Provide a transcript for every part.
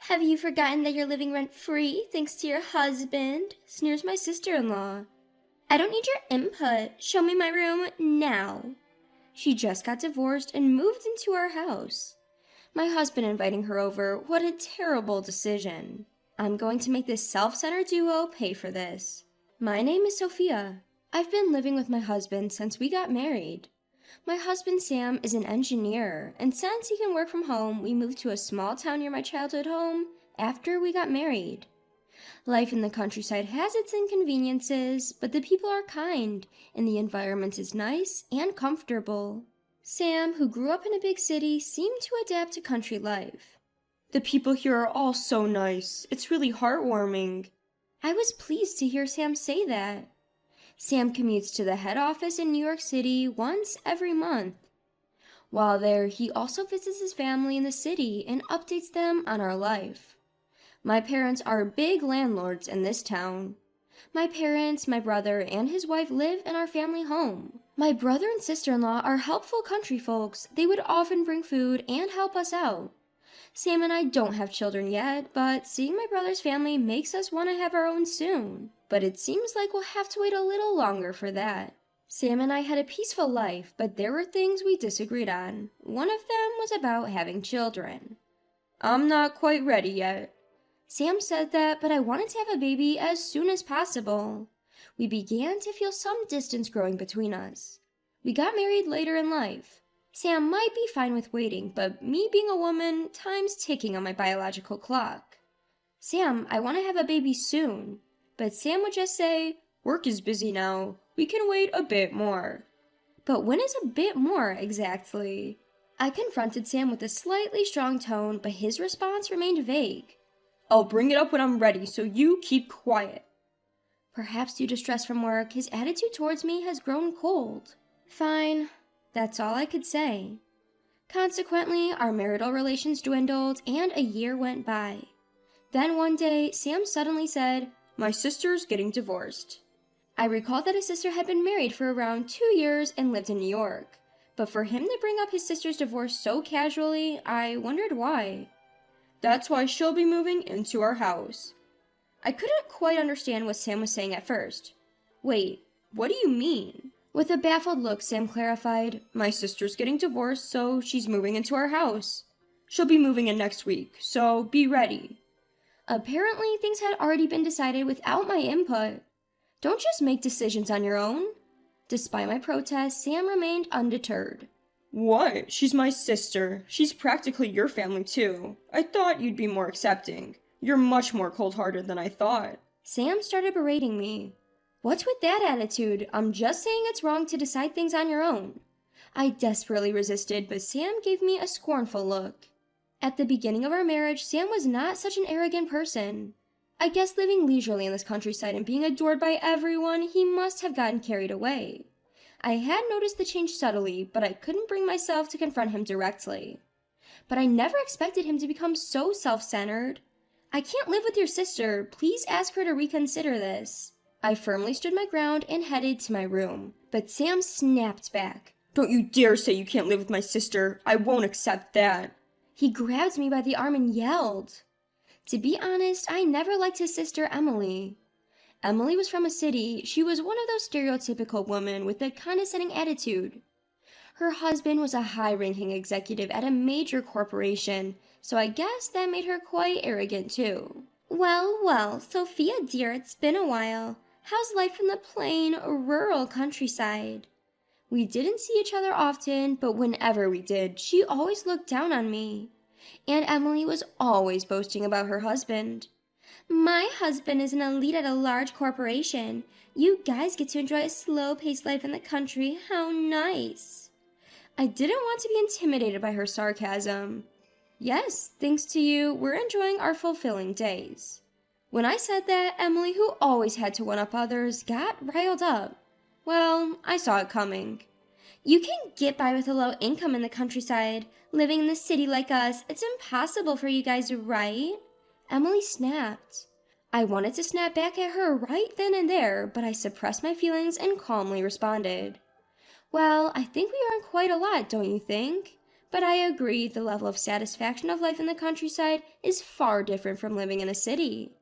Have you forgotten that you're living rent-free thanks to your husband? Sneers my sister-in-law. I don't need your input. Show me my room now. She just got divorced and moved into our house. My husband inviting her over, what a terrible decision. I'm going to make this self-centered duo pay for this. My name is Sophia. I've been living with my husband since we got married. My husband Sam is an engineer, and since he can work from home, we moved to a small town near my childhood home after we got married. Life in the countryside has its inconveniences, but the people are kind, and the environment is nice and comfortable. Sam, who grew up in a big city, seemed to adapt to country life. The people here are all so nice. It's really heartwarming. I was pleased to hear Sam say that. Sam commutes to the head office in New York City once every month. While there, he also visits his family in the city and updates them on our life. My parents are big landlords in this town. My parents, my brother, and his wife live in our family home. My brother and sister-in-law are helpful country folks. They would often bring food and help us out. Sam and I don't have children yet, but seeing my brother's family makes us want to have our own soon. But it seems like we'll have to wait a little longer for that. Sam and I had a peaceful life, but there were things we disagreed on. One of them was about having children. I'm not quite ready yet. Sam said that, but I wanted to have a baby as soon as possible. We began to feel some distance growing between us. We got married later in life. Sam might be fine with waiting, but me being a woman, time's ticking on my biological clock. Sam, I want to have a baby soon. But Sam would just say, work is busy now. We can wait a bit more. But when is a bit more exactly? I confronted Sam with a slightly strong tone, but his response remained vague. I'll bring it up when I'm ready, so you keep quiet. Perhaps due to stress from work, his attitude towards me has grown cold. Fine. That's all I could say. Consequently, our marital relations dwindled and a year went by. Then one day, Sam suddenly said, my sister's getting divorced. I recalled that his sister had been married for around 2 years and lived in New York. But for him to bring up his sister's divorce so casually, I wondered why. That's why she'll be moving into our house. I couldn't quite understand what Sam was saying at first. Wait, what do you mean? With a baffled look, Sam clarified, my sister's getting divorced, so she's moving into our house. She'll be moving in next week, so be ready. Apparently, things had already been decided without my input. Don't just make decisions on your own. Despite my protest, Sam remained undeterred. What? She's my sister. She's practically your family, too. I thought you'd be more accepting. You're much more cold-hearted than I thought. Sam started berating me. What's with that attitude? I'm just saying it's wrong to decide things on your own. I desperately resisted, but Sam gave me a scornful look. At the beginning of our marriage, Sam was not such an arrogant person. I guess living leisurely in this countryside and being adored by everyone, he must have gotten carried away. I had noticed the change subtly, but I couldn't bring myself to confront him directly. But I never expected him to become so self-centered. I can't live with your sister. Please ask her to reconsider this. I firmly stood my ground and headed to my room, but Sam snapped back. Don't you dare say you can't live with my sister. I won't accept that. He grabbed me by the arm and yelled. To be honest, I never liked his sister Emily. Emily was from a city. She was one of those stereotypical women with a condescending attitude. Her husband was a high-ranking executive at a major corporation, so I guess that made her quite arrogant too. Well, Sophia dear, it's been a while. How's life in the plain, rural countryside? We didn't see each other often, but whenever we did, she always looked down on me. And Emily was always boasting about her husband. My husband is an elite at a large corporation. You guys get to enjoy a slow-paced life in the country. How nice. I didn't want to be intimidated by her sarcasm. Yes, thanks to you, we're enjoying our fulfilling days. When I said that, Emily, who always had to one-up others, got riled up. Well, I saw it coming. You can get by with a low income in the countryside. Living in the city like us, it's impossible for you guys, right? Emily snapped. I wanted to snap back at her right then and there, but I suppressed my feelings and calmly responded. Well, I think we earn quite a lot, don't you think? But I agree the level of satisfaction of life in the countryside is far different from living in a city.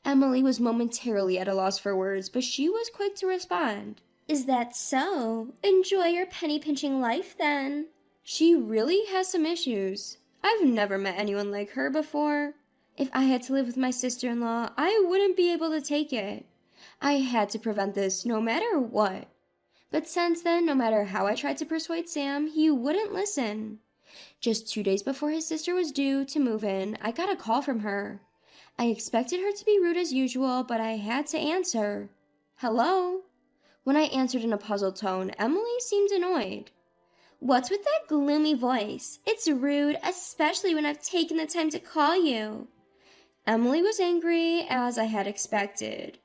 Emily was momentarily at a loss for words, but she was quick to respond. Is that so? Enjoy your penny-pinching life, then. She really has some issues. I've never met anyone like her before. If I had to live with my sister-in-law, I wouldn't be able to take it. I had to prevent this no matter what. But since then, no matter how I tried to persuade Sam, he wouldn't listen. Just 2 days before his sister was due to move in, I got a call from her. I expected her to be rude as usual, but I had to answer. Hello? When I answered in a puzzled tone, Emily seemed annoyed. What's with that gloomy voice? It's rude, especially when I've taken the time to call you. Emily was angry, as I had expected.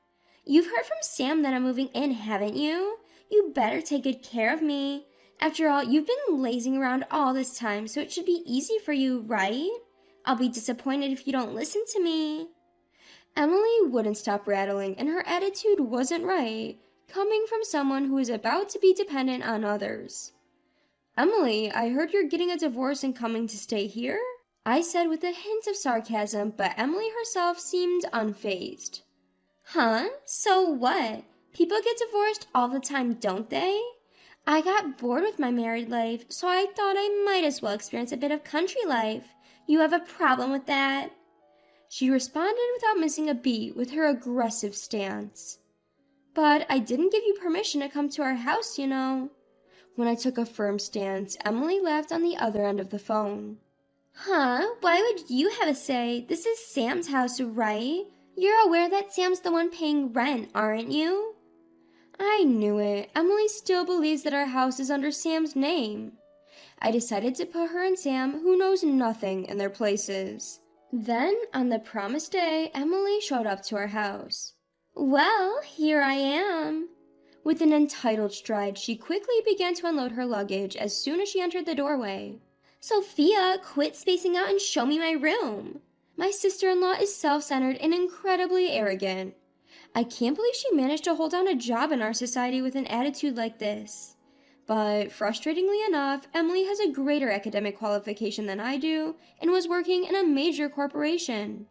You've heard from Sam that I'm moving in, haven't you? You better take good care of me. After all, you've been lazing around all this time, so it should be easy for you, right? I'll be disappointed if you don't listen to me. Emily wouldn't stop rattling, and her attitude wasn't right, coming from someone who is about to be dependent on others. Emily, I heard you're getting a divorce and coming to stay here? I said with a hint of sarcasm, but Emily herself seemed unfazed. Huh? So what? People get divorced all the time, don't they? I got bored with my married life, so I thought I might as well experience a bit of country life. You have a problem with that? She responded without missing a beat with her aggressive stance. But I didn't give you permission to come to our house, you know. When I took a firm stance, Emily laughed on the other end of the phone. Huh? Why would you have a say? This is Sam's house, right? You're aware that Sam's the one paying rent, aren't you? I knew it. Emily still believes that our house is under Sam's name. I decided to put her and Sam, who knows nothing, in their places. Then, on the promised day, Emily showed up to our house. Well, here I am. With an entitled stride, she quickly began to unload her luggage as soon as she entered the doorway. Sophia, quit spacing out and show me my room. My sister-in-law is self-centered and incredibly arrogant. I can't believe she managed to hold down a job in our society with an attitude like this. But frustratingly enough, Emily has a greater academic qualification than I do and was working in a major corporation.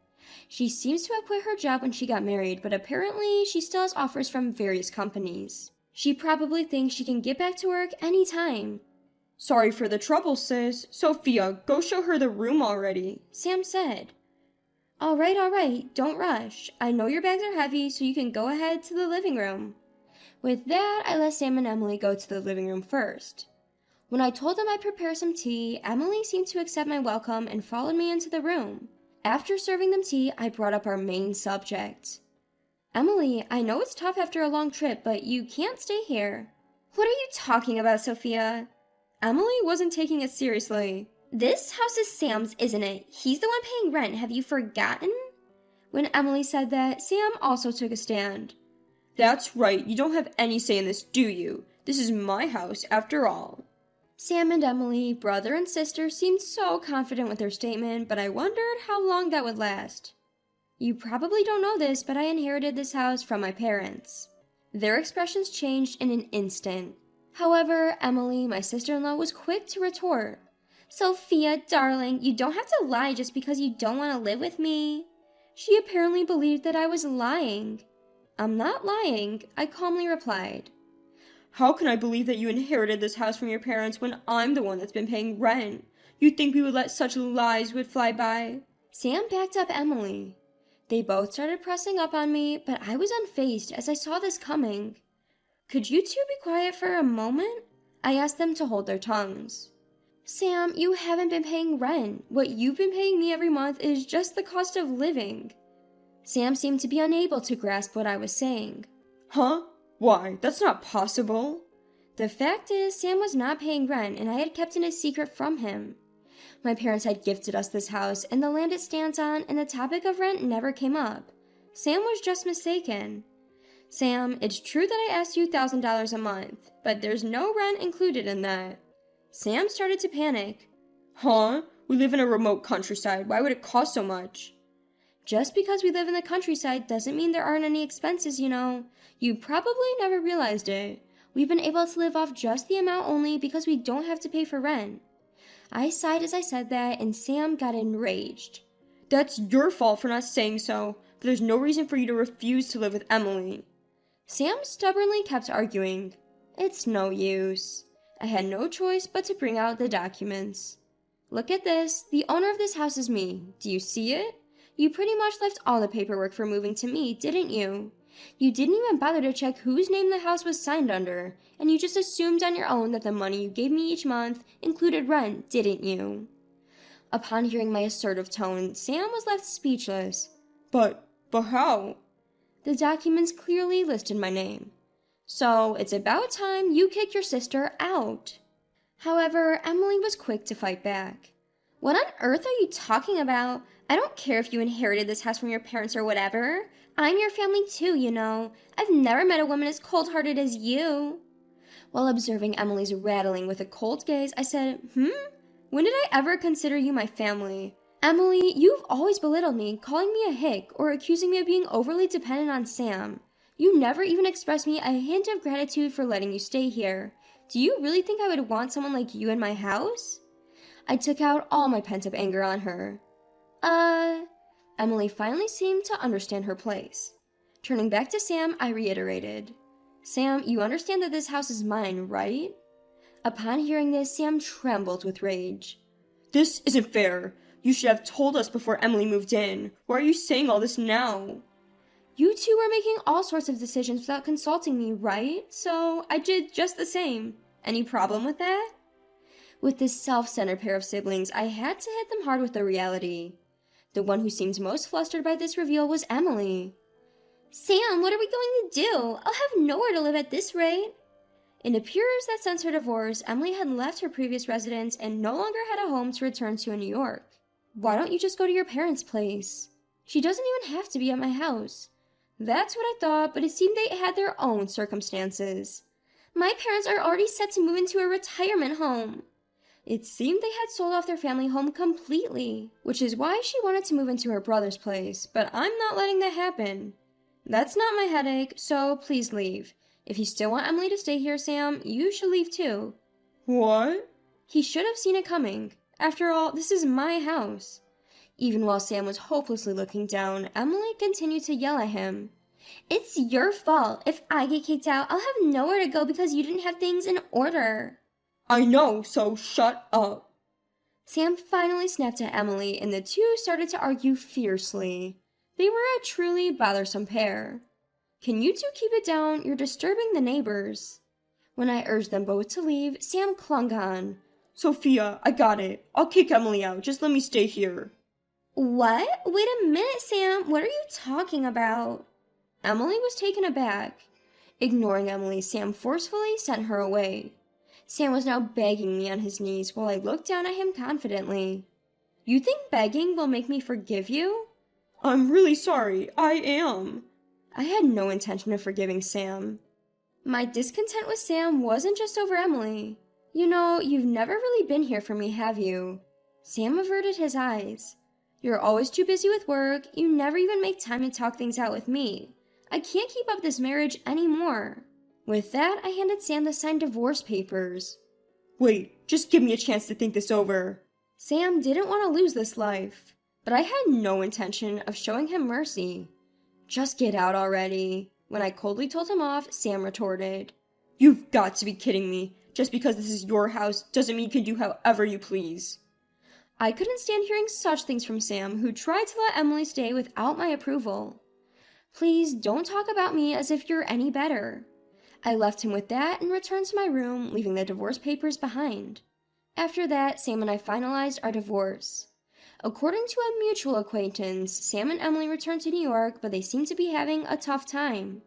She seems to have quit her job when she got married, but apparently she still has offers from various companies. She probably thinks she can get back to work anytime. Sorry for the trouble, sis. Sophia, go show her the room already, Sam said. All right, don't rush. I know your bags are heavy, so you can go ahead to the living room. With that, I let Sam and Emily go to the living room first. When I told them I'd prepare some tea, Emily seemed to accept my welcome and followed me into the room. After serving them tea, I brought up our main subject. Emily, I know it's tough after a long trip, but you can't stay here. What are you talking about, Sophia? Emily wasn't taking it seriously. This house is Sam's, isn't it? He's the one paying rent. Have you forgotten? When Emily said that, Sam also took a stand. That's right. You don't have any say in this, do you? This is my house, after all. Sam and Emily, brother and sister, seemed so confident with their statement, but I wondered how long that would last. You probably don't know this, but I inherited this house from my parents. Their expressions changed in an instant. However, Emily, my sister-in-law, was quick to retort. Sophia, darling, you don't have to lie just because you don't want to live with me. She apparently believed that I was lying. I'm not lying, I calmly replied. How can I believe that you inherited this house from your parents when I'm the one that's been paying rent? You'd think we would let such lies would fly by? Sam backed up Emily. They both started pressing up on me, but I was unfazed as I saw this coming. Could you two be quiet for a moment? I asked them to hold their tongues. Sam, you haven't been paying rent. What you've been paying me every month is just the cost of living. Sam seemed to be unable to grasp what I was saying. Huh? Why? That's not possible. The fact is, Sam was not paying rent, and I had kept it a secret from him. My parents had gifted us this house and the land it stands on, and the topic of rent never came up. Sam was just mistaken. Sam, it's true that I asked you $1,000 a month, but there's no rent included in that. Sam started to panic. Huh? We live in a remote countryside. Why would it cost so much? Just because we live in the countryside doesn't mean there aren't any expenses, you know. You probably never realized it. We've been able to live off just the amount only because we don't have to pay for rent. I sighed as I said that, and Sam got enraged. That's your fault for not saying so, but there's no reason for you to refuse to live with Emily. Sam stubbornly kept arguing. It's no use. I had no choice but to bring out the documents. Look at this. The owner of this house is me. Do you see it? You pretty much left all the paperwork for moving to me, didn't you? You didn't even bother to check whose name the house was signed under, and you just assumed on your own that the money you gave me each month included rent, didn't you? Upon hearing my assertive tone, Sam was left speechless. But how? The documents clearly listed my name. So it's about time you kick your sister out. However, Emily was quick to fight back. What on earth are you talking about? I don't care if you inherited this house from your parents or whatever. I'm your family too, you know. I've never met a woman as cold-hearted as you. While observing Emily's rattling with a cold gaze, I said, When did I ever consider you my family? Emily, you've always belittled me, calling me a hick or accusing me of being overly dependent on Sam. You never even expressed me a hint of gratitude for letting you stay here. Do you really think I would want someone like you in my house? I took out all my pent-up anger on her. Emily finally seemed to understand her place. Turning back to Sam, I reiterated, Sam, you understand that this house is mine, right? Upon hearing this, Sam trembled with rage. This isn't fair. You should have told us before Emily moved in. Why are you saying all this now? You two were making all sorts of decisions without consulting me, right? So I did just the same. Any problem with that? With this self-centered pair of siblings, I had to hit them hard with the reality. The one who seemed most flustered by this reveal was Emily. Sam, what are we going to do? I'll have nowhere to live at this rate. It appears that since her divorce, Emily had left her previous residence and no longer had a home to return to in New York. Why don't you just go to your parents' place? She doesn't even have to be at my house. That's what I thought, but it seemed they had their own circumstances. My parents are already set to move into a retirement home. It seemed they had sold off their family home completely, which is why she wanted to move into her brother's place, but I'm not letting that happen. That's not my headache, so please leave. If you still want Emily to stay here, Sam, you should leave too. What? He should have seen it coming. After all, this is my house. Even while Sam was hopelessly looking down, Emily continued to yell at him. It's your fault. If I get kicked out, I'll have nowhere to go because you didn't have things in order. I know, so shut up. Sam finally snapped at Emily, and the two started to argue fiercely. They were a truly bothersome pair. Can you two keep it down? You're disturbing the neighbors. When I urged them both to leave, Sam clung on. Sophia, I got it. I'll kick Emily out. Just let me stay here. What? Wait a minute, Sam. What are you talking about? Emily was taken aback. Ignoring Emily, Sam forcefully sent her away. Sam was now begging me on his knees while I looked down at him confidently. You think begging will make me forgive you? I'm really sorry. I am. I had no intention of forgiving Sam. My discontent with Sam wasn't just over Emily. You know, you've never really been here for me, have you? Sam averted his eyes. You're always too busy with work. You never even make time to talk things out with me. I can't keep up this marriage anymore. With that, I handed Sam the signed divorce papers. Wait, just give me a chance to think this over. Sam didn't want to lose this life, but I had no intention of showing him mercy. Just get out already. When I coldly told him off, Sam retorted. You've got to be kidding me. Just because this is your house doesn't mean you can do however you please. I couldn't stand hearing such things from Sam, who tried to let Emily stay without my approval. Please don't talk about me as if you're any better. I left him with that and returned to my room, leaving the divorce papers behind. After that, Sam and I finalized our divorce. According to a mutual acquaintance, Sam and Emily returned to New York, but they seem to be having a tough time.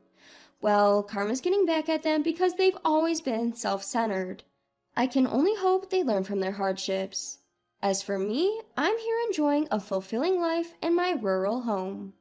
Well, karma's getting back at them because they've always been self-centered. I can only hope they learn from their hardships. As for me, I'm here enjoying a fulfilling life in my rural home.